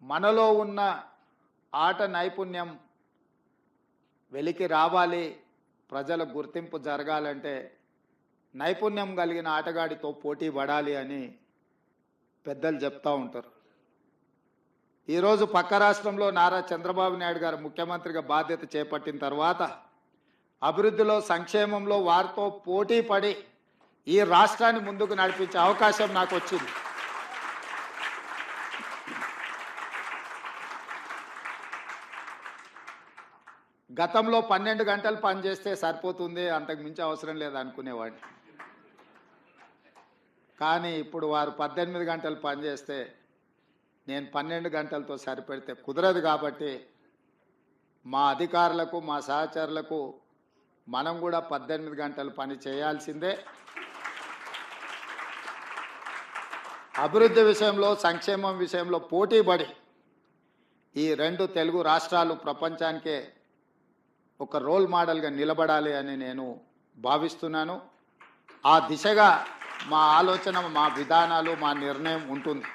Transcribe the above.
మనలో ఉన్న ఆట నైపుణ్యం వెలికి రావాలి, ప్రజల గుర్తింపు జరగాలంటే నైపుణ్యం కలిగిన ఆటగాడితో పోటీ పడాలి అని పెద్దలు చెప్తా ఉంటారు. ఈరోజు పక్క రాష్ట్రంలో నారా చంద్రబాబు నాయుడు గారు ముఖ్యమంత్రిగా బాధ్యత చేపట్టిన తర్వాత అభివృద్ధిలో, సంక్షేమంలో వారితో పోటీ పడి ఈ రాష్ట్రాన్ని ముందుకు నడిపించే అవకాశం నాకు వచ్చింది. గతంలో 12 గంటలు పనిచేస్తే సరిపోతుంది, అంతకు మించి అవసరం లేదు అనుకునేవాడిని. కానీ ఇప్పుడు వారు 18 గంటలు పనిచేస్తే నేను 12 గంటలతో సరిపెడితే కుదరదు. కాబట్టి మా అధికారులకు, మా సహచరులకు మనం కూడా 18 గంటలు పని చేయాల్సిందే. అభివృద్ధి విషయంలో, సంక్షేమం విషయంలో పోటీపడి ఈ 2 తెలుగు రాష్ట్రాలు ప్రపంచానికే ఒక రోల్ మోడల్గా నిలబడాలి అని నేను భావిస్తున్నాను. ఆ దిశగా మా ఆలోచన, మా విధానాలు, మా నిర్ణయం ఉంటుంది.